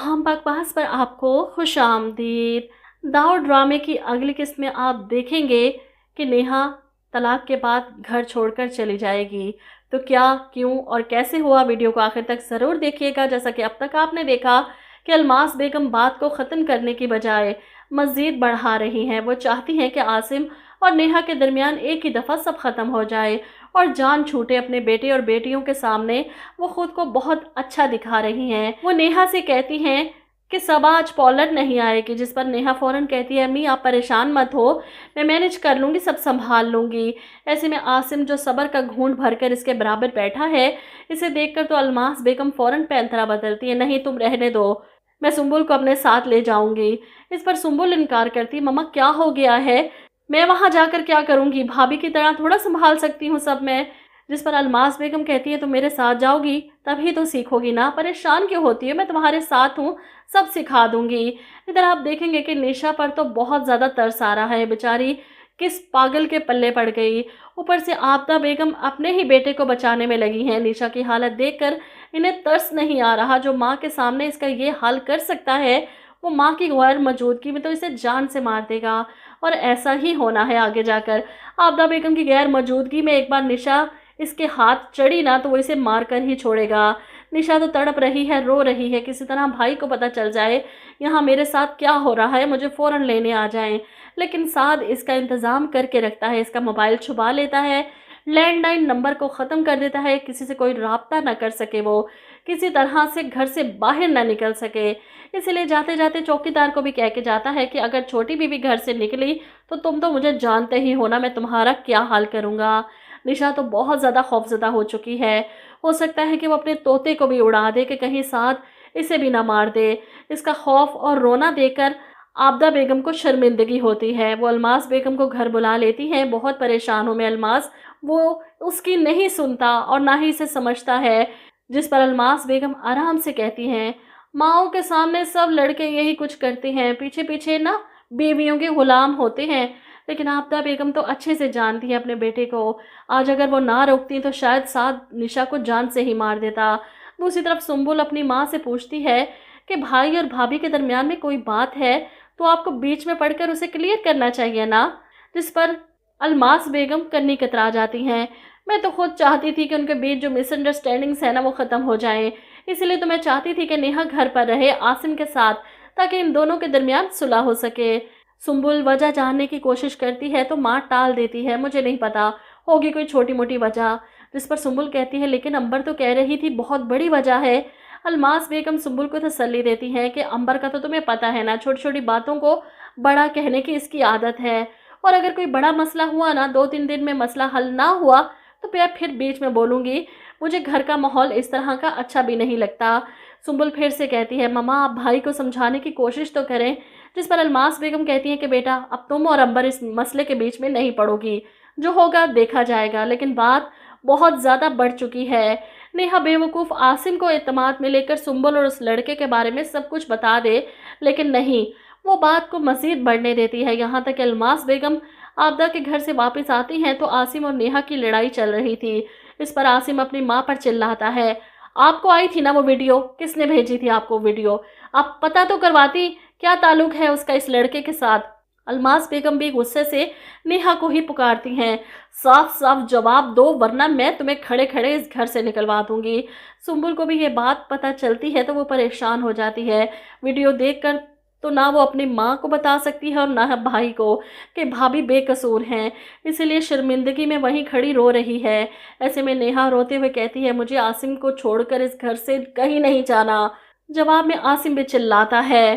हम बकवास पर आपको खुश आमदीद। दाऊ ड्रामे की अगली किस्त में आप देखेंगे कि नेहा तलाक के बाद घर छोड़कर चली जाएगी। तो क्या, क्यों और कैसे हुआ, वीडियो को आखिर तक ज़रूर देखिएगा। जैसा कि अब तक आपने देखा कि अलमास बेगम बात को ख़त्म करने की बजाय मज़ीद बढ़ा रही हैं। वो चाहती हैं कि आसिम और नेहा के दरमियान एक ही दफ़ा सब ख़त्म हो जाए और जान छूटे अपने बेटे और बेटियों के सामने। वो खुद को बहुत अच्छा दिखा रही हैं। वो नेहा से कहती हैं कि सबा आज पॉलर नहीं आएगी, जिस पर नेहा फ़ौरन कहती है अम्मी आप परेशान मत हो, मैं मैनेज कर लूँगी, सब संभाल लूँगी। ऐसे में आसिम जो सब्र का घूंट भरकर इसके बराबर बैठा है, इसे देखकर तो अलमास बेगम फ़ौरन पैंतरा बदलती है, नहीं तुम रहने दो, मैं सुंबुल को अपने साथ ले जाऊँगी। इस पर सुंबुल इनकार करती, मम्मा क्या हो गया है, मैं वहाँ जाकर क्या करूँगी, भाभी की तरह थोड़ा संभाल सकती हूँ सब मैं। जिस पर अलमास बेगम कहती है तुम मेरे साथ जाओगी तभी तो सीखोगी ना, परेशान क्यों होती है, मैं तुम्हारे साथ हूँ, सब सिखा दूंगी। इधर आप देखेंगे कि निशा पर तो बहुत ज़्यादा तरस आ रहा है, बेचारी किस पागल के पल्ले पड़ गई। ऊपर से आबदा बेगम अपने ही बेटे को बचाने में लगी हैं। निशा की हालत देखकर इन्हें तरस नहीं आ रहा, जो माँ के सामने इसका ये हाल कर सकता है वो माँ की गैर मौजूदगी में तो इसे जान से मार देगा। और ऐसा ही होना है आगे जाकर। आबदा बेगम की गैर मौजूदगी में एक बार निशा इसके हाथ चढ़ी ना तो वो इसे मार कर ही छोड़ेगा। निशा तो तड़प रही है, रो रही है, किसी तरह भाई को पता चल जाए यहाँ मेरे साथ क्या हो रहा है, मुझे फ़ौरन लेने आ जाएं। लेकिन साद इसका इंतज़ाम करके रखता है, इसका मोबाइल छुपा लेता है, लैंडलाइन नंबर को ख़त्म कर देता है, किसी से कोई राब्ता ना कर सके, वो किसी तरह से घर से बाहर ना निकल सके। इसलिए जाते जाते चौकीदार को भी कह के जाता है कि अगर छोटी बीबी घर से निकली तो तुम तो मुझे जानते ही हो ना, मैं तुम्हारा क्या हाल करूँगा। निशा तो बहुत ज़्यादा खौफज़दा हो चुकी है, हो सकता है कि वो अपने तोते को भी उड़ा दे कि कहीं साथ इसे भी ना मार दे। इसका खौफ और रोना देखकर आबदा बेगम को शर्मिंदगी होती है। वो अलमास बेगम को घर बुला लेती हैं, बहुत परेशान हूँ मैं अलमास, वो उसकी नहीं सुनता और ना ही इसे समझता है। जिस पर अलमास बेगम आराम से कहती हैं माओ के सामने सब लड़के यही कुछ करते हैं, पीछे पीछे ना बीवियों के गुलाम होते हैं। लेकिन आबदा बेगम तो अच्छे से जानती है अपने बेटे को, आज अगर वो ना रोकती तो शायद साद निशा को जान से ही मार देता। दूसरी तरफ सुंबुल अपनी माँ से पूछती है कि भाई और भाभी के दरमियान में कोई बात है तो आपको बीच में पढ़कर उसे क्लियर करना चाहिए ना। जिस पर अलमास बेगम कन्नी कतरा जाती हैं, मैं तो खुद चाहती थी कि उनके बीच जो मिसअंडरस्टैंडिंग्स है ना वो ख़त्म हो जाएं, इसलिए तो मैं चाहती थी कि नेहा घर पर रहे आसिम के साथ, ताकि इन दोनों के दरमियान सुलह हो सके। सुंबुल वजह जानने की कोशिश करती है तो माँ टाल देती है, मुझे नहीं पता, होगी कोई छोटी मोटी वजह। जिस पर सुंबुल कहती है लेकिन अंबर तो कह रही थी बहुत बड़ी वजह है। अलमास बेगम सुंबुल को तसल्ली देती हैं कि अंबर का तो तुम्हें पता है ना, छोटी छोटी बातों को बड़ा कहने की इसकी आदत है, और अगर कोई बड़ा मसला हुआ ना, 2-3 दिन में मसला हल ना हुआ तो फिर बीच में बोलूँगी, मुझे घर का माहौल इस तरह का अच्छा भी नहीं लगता। सुंबुल फिर से कहती है मम्मा आप भाई को समझाने की कोशिश तो करें। जिस पर अलमास बेगम कहती है कि बेटा अब तुम और अंबर इस मसले के बीच में नहीं पड़ोगी, जो होगा देखा जाएगा। लेकिन बात बहुत ज़्यादा बढ़ चुकी है। नेहा बेवकूफ़ आसिम को एतमाद में लेकर सुंबुल और उस लड़के के बारे में सब कुछ बता दे, लेकिन नहीं, वो बात को मज़ीद बढ़ने देती है। यहाँ तक अलमास बेगम आबदा के घर से वापस आती हैं तो आसिम और नेहा की लड़ाई चल रही थी। इस पर आसिम अपनी माँ पर चिल्लाता है, आपको आई थी ना वो वीडियो, किसने भेजी थी आपको वीडियो, आप पता तो करवाती, क्या ताल्लुक है उसका इस लड़के के साथ। अलमास बेगम भी गुस्से से नेहा को ही पुकारती हैं, साफ साफ जवाब दो वरना मैं तुम्हें खड़े खड़े इस घर से निकलवा दूंगी। सुंबुल को भी ये बात पता चलती है तो वो परेशान हो जाती है। वीडियो देखकर तो ना वो अपनी माँ को बता सकती है और ना भाई को कि भाभी बेकसूर हैं, इसीलिए शर्मिंदगी में वहीं खड़ी रो रही है। ऐसे में नेहा रोते हुए कहती है मुझे आसिम को छोड़कर इस घर से कहीं नहीं जाना। जवाब में आसिम भी चिल्लाता है,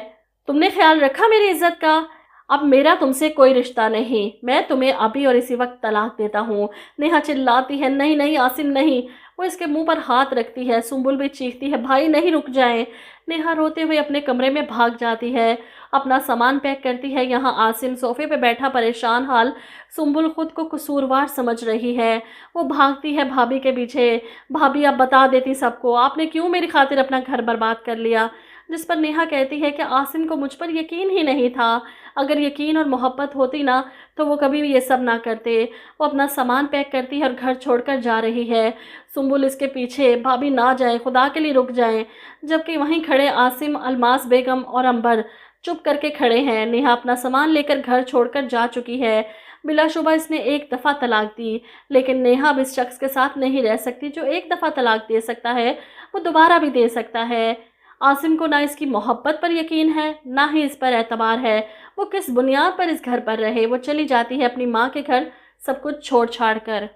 तुमने ख्याल रखा मेरी इज्जत का, अब मेरा तुमसे कोई रिश्ता नहीं, मैं तुम्हें अभी और इसी वक्त तलाक देता हूँ। नेहा चिल्लाती है नहीं नहीं आसिम नहीं, वो इसके मुंह पर हाथ रखती है। सुंबुल भी चीखती है भाई नहीं रुक जाएं। नेहा रोते हुए अपने कमरे में भाग जाती है, अपना सामान पैक करती है। यहाँ आसिम सोफे पे बैठा परेशान हाल, सुंबुल खुद को कसूरवार समझ रही है। वो भागती है भाभी के पीछे, भाभी आप बता देती सबको, आपने क्यों मेरी खातिर अपना घर बर्बाद कर लिया। जिस पर नेहा कहती है कि आसिम को मुझ पर यकीन ही नहीं था। अगर यकीन और मोहब्बत होती ना तो वो कभी भी ये सब ना करते। वो अपना सामान पैक करती है और घर छोड़कर जा रही है। सुंबुल इसके पीछे, भाभी ना जाए, खुदा के लिए रुक जाएं। जबकि वहीं खड़े आसिम, अलमास बेगम और अंबर चुप करके खड़े हैं। नेहा अपना सामान लेकर घर छोड़कर जा चुकी है। बिलाशुबा इसने एक दफ़ा तलाक दी, लेकिन नेहा अब इस शख्स के साथ नहीं रह सकती जो एक दफ़ा तलाक दे सकता है वो दोबारा भी दे सकता है। आसिम को ना इसकी मोहब्बत पर यकीन है, ना ही इस पर एतबार है। वो किस बुनियाद पर इस घर पर रहे। वो चली जाती है अपनी माँ के घर, सब कुछ छोड़ छाड़ कर।